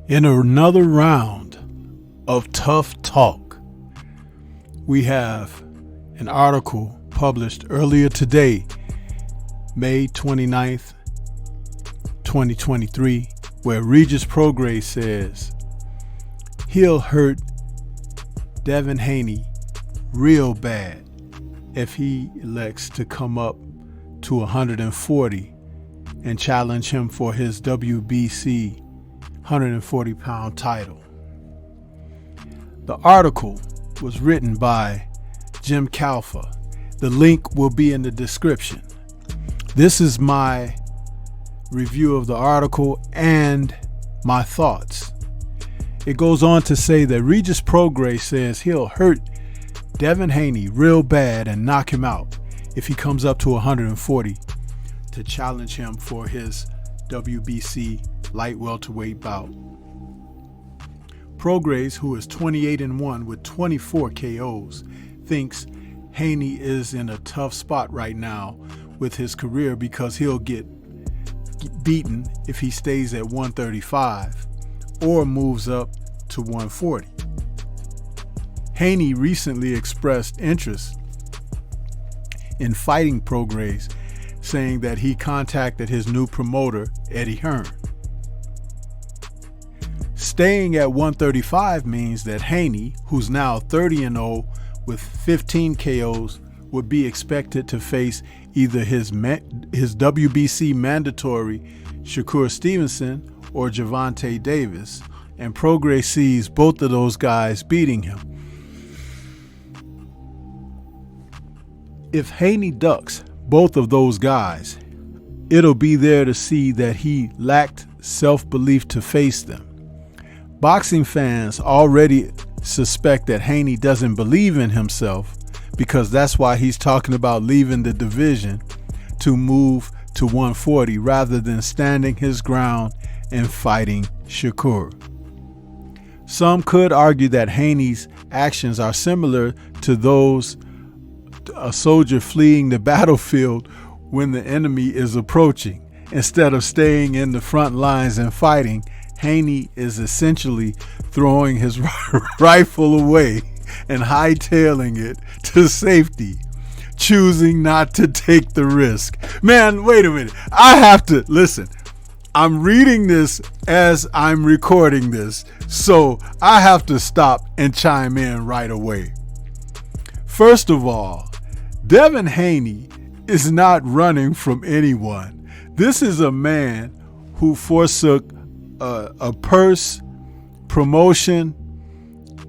In another round of tough talk, we have an article published earlier today, May 29th, 2023, where Regis Prograis says he'll hurt Devin Haney real bad if he elects to come up to 140 and challenge him for his WBC 140-pound title. The article was written by Jim Kalfa. The link will be in the description. This is my review of the article and my thoughts. It goes on to say that Regis Prograis says he'll hurt Devin Haney real bad and knock him out if he comes up to 140 to challenge him for his WBC light welterweight bout. Prograis, who is 28-1 with 24 KOs, thinks Haney is in a tough spot right now with his career because he'll get beaten if he stays at 135 or moves up to 140. Haney recently expressed interest in fighting Prograis, saying that he contacted his new promoter, Eddie Hearn. Staying at 135 means that Haney, who's now 30-0 with 15 KOs, would be expected to face either his WBC mandatory Shakur Stevenson or Gervonta Davis, and Prograis sees both of those guys beating him. If Haney ducks both of those guys, it'll be there to see that he lacked self-belief to face them. Boxing fans already suspect that Haney doesn't believe in himself, because that's why he's talking about leaving the division to move to 140 rather than standing his ground and fighting Shakur. Some could argue that Haney's actions are similar to those a soldier fleeing the battlefield when the enemy is approaching. Instead of staying in the front lines and fighting, Haney is essentially throwing his rifle away and hightailing it to safety, choosing not to take the risk. Man, wait a minute. I have to listen. I'm reading this as I'm recording this, so I have to stop and chime in right away. First of all, Devin Haney is not running from anyone. This is a man who forsook a purse, promotion,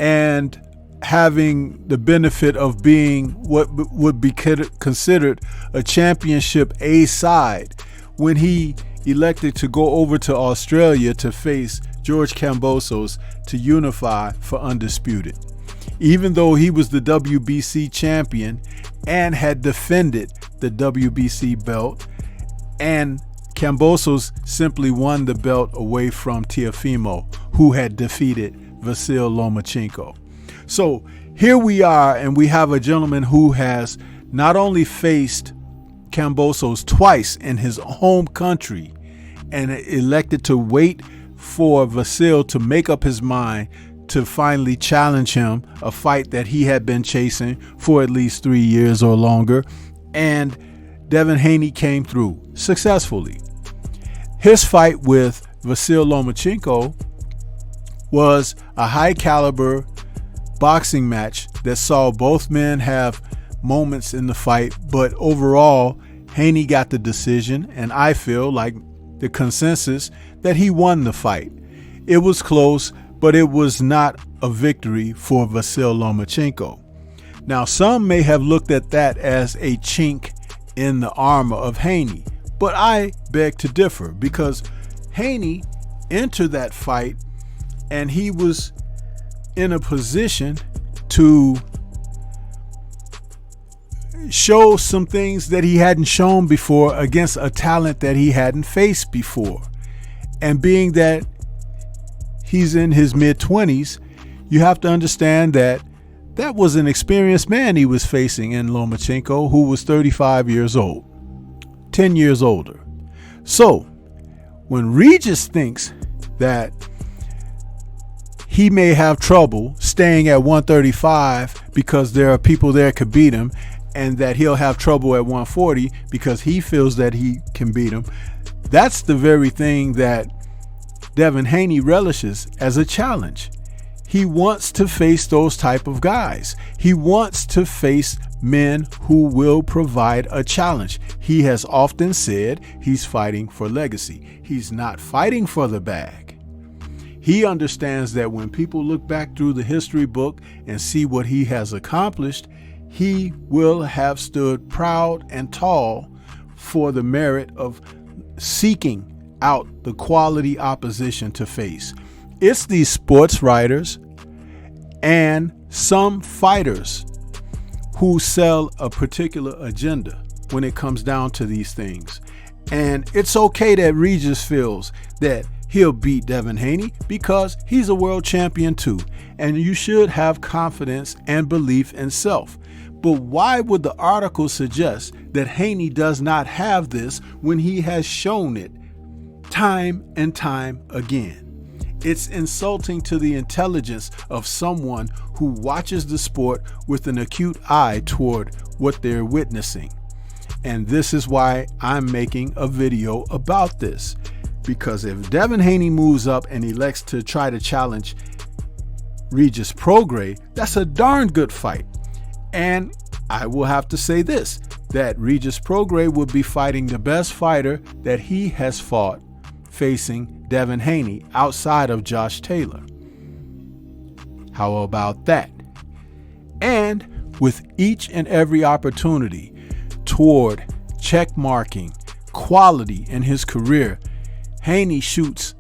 and having the benefit of being what would be considered a championship A side when he elected to go over to Australia to face George Kambosos to unify for Undisputed. Even though he was the WBC champion and had defended the WBC belt, and Kambosos simply won the belt away from Teofimo, who had defeated Vasyl Lomachenko. So here we are, and we have a gentleman who has not only faced Kambosos twice in his home country and elected to wait for Vasyl to make up his mind to finally challenge him, a fight that he had been chasing for at least 3 years or longer, and Devin Haney came through successfully. His fight with Vasyl Lomachenko was a high caliber boxing match that saw both men have moments in the fight, but overall Haney got the decision, and I feel like the consensus that he won the fight. It was close, but it was not a victory for Vasyl Lomachenko. Now, some may have looked at that as a chink in the armor of Haney, but I beg to differ, because Haney entered that fight and he was in a position to show some things that he hadn't shown before against a talent that he hadn't faced before. And being that he's in his mid-20s, you have to understand that that was an experienced man he was facing in Lomachenko, who was 35 years old, 10 years older. So when Regis thinks that he may have trouble staying at 135 because there are people there could beat him, and that he'll have trouble at 140 because he feels that he can beat him. That's the very thing that Devin Haney relishes as a challenge. He wants to face those type of guys. He wants to face men who will provide a challenge. He has often said he's fighting for legacy. He's not fighting for the bag. He understands that when people look back through the history book and see what he has accomplished, he will have stood proud and tall for the merit of seeking out the quality opposition to face. It's these sports writers and some fighters who sell a particular agenda when it comes down to these things. And it's okay that Regis feels that he'll beat Devin Haney because he's a world champion too. And you should have confidence and belief in self. But why would the article suggest that Haney does not have this when he has shown it time and time again? It's insulting to the intelligence of someone who watches the sport with an acute eye toward what they're witnessing. And this is why I'm making a video about this. Because if Devin Haney moves up and elects to try to challenge Regis Prograis, that's a darn good fight. And I will have to say this, that Regis Prograis would be fighting the best fighter that he has fought facing Devin Haney outside of Josh Taylor. How about that? And with each and every opportunity toward check marking quality in his career, Haney shoots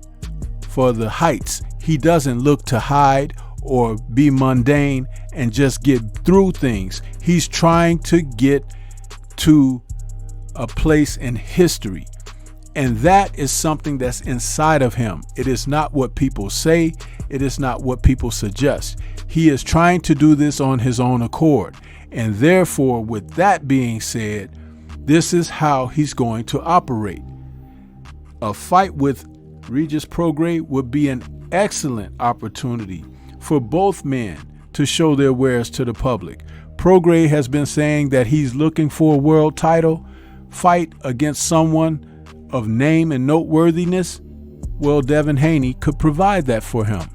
for the heights. He doesn't look to hide or be mundane and just get through things. He's trying to get to a place in history. And that is something that's inside of him. It is not what people say. It is not what people suggest. He is trying to do this on his own accord. And therefore, with that being said, this is how he's going to operate. A fight with Regis Prograis would be an excellent opportunity for both men to show their wares to the public. Prograis has been saying that he's looking for a world title fight against someone of name and noteworthiness. Well, Devin Haney could provide that for him.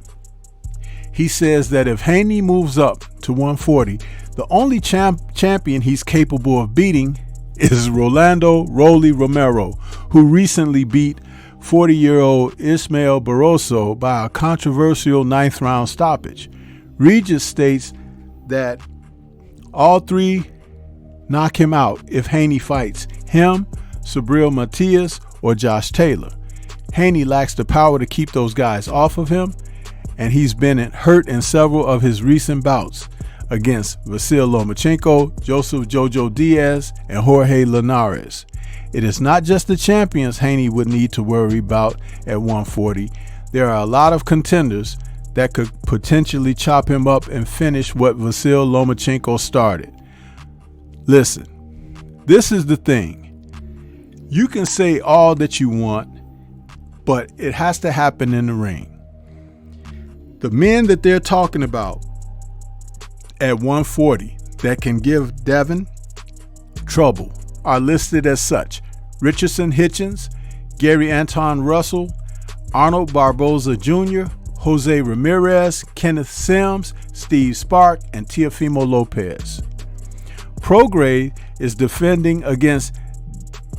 He says that if Haney moves up to 140, the only champion he's capable of beating is Rolando "Rolly" Romero, who recently beat 40-year-old Ismael Barroso by a controversial 9th round stoppage. Regis states that all three knock him out if Haney fights him, Subriel Matias, or Josh Taylor. Haney lacks the power to keep those guys off of him, and he's been hurt in several of his recent bouts against Vasyl Lomachenko, Joseph Jojo Diaz, and Jorge Linares. It is not just the champions Haney would need to worry about at 140. There are a lot of contenders that could potentially chop him up and finish what Vasyl Lomachenko started. Listen, this is the thing. You can say all that you want, but it has to happen in the ring. The men that they're talking about at 140 that can give Devin trouble are listed as such: Richardson Hitchens, Gary Anton Russell, Arnold Barboza Jr., Jose Ramirez, Kenneth Sims, Steve Spark, and Teofimo Lopez. Prograis is defending against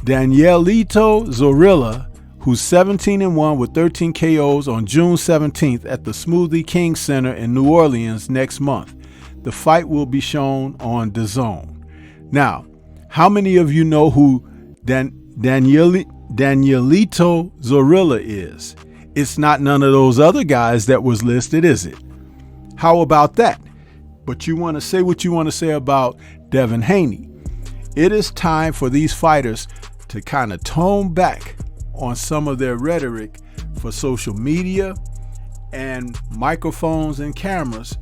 Danielito Zorrilla, who's 17-1 with 13 KOs on June 17th at the Smoothie King Center in New Orleans next month. The fight will be shown on DAZN. Now, how many of you know who Danielito Zorrilla is? It's not none of those other guys that was listed, is it? How about that? But you want to say what you want to say about Devin Haney. It is time for these fighters to kind of tone back on some of their rhetoric for social media and microphones and cameras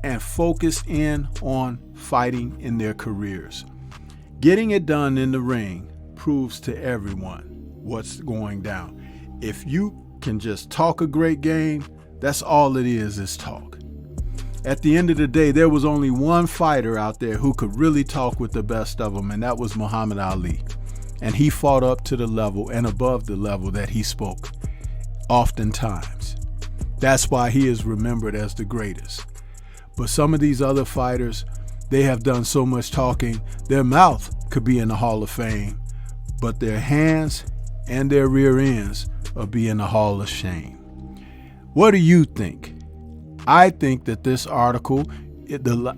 and focus in on fighting in their careers. Getting it done in the ring proves to everyone what's going down. If you can just talk a great game, That's all it is talk. At the end of the day, there was only one fighter out there who could really talk with the best of them, and that was Muhammad Ali. And he fought up to the level and above the level that he spoke, oftentimes. That's why he is remembered as the greatest. But some of these other fighters, they have done so much talking, their mouth could be in the Hall of Fame, but their hands and their rear ends will be in the Hall of Shame. What do you think? I think that this article,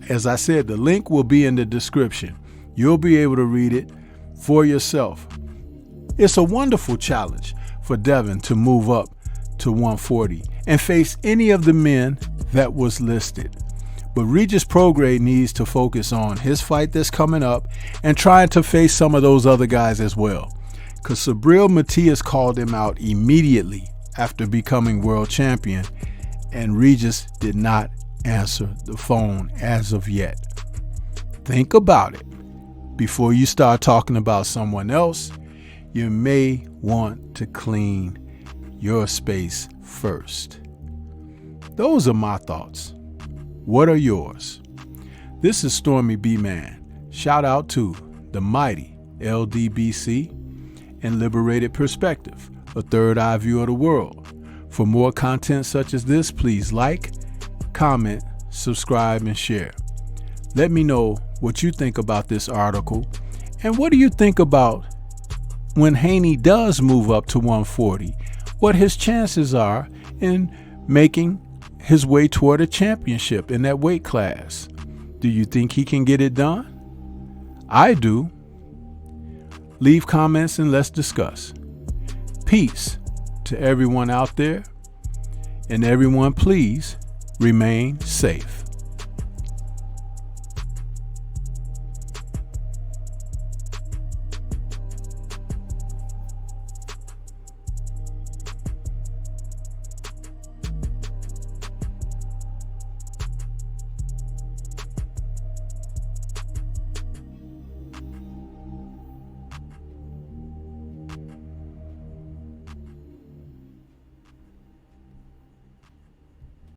as I said, the link will be in the description. You'll be able to read it for yourself. It's a wonderful challenge for Devin to move up to 140 and face any of the men that was listed. But Regis Prograis needs to focus on his fight that's coming up and trying to face some of those other guys as well. Because Subriel Matias called him out immediately after becoming world champion, and Regis did not answer the phone as of yet. Think about it. Before you start talking about someone else, you may want to clean your space first. Those are my thoughts. What are yours? This is Stormy B Man. Shout out to the mighty LDBC and Liberated Perspective, a third eye view of the world. For more content such as this, please like, comment, subscribe, and share. Let me know what you think about this article, and what do you think about when Haney does move up to 140, what his chances are in making his way toward a championship in that weight class. Do you think he can get it done? I do. Leave comments and let's discuss. Peace to everyone out there, and everyone please remain safe.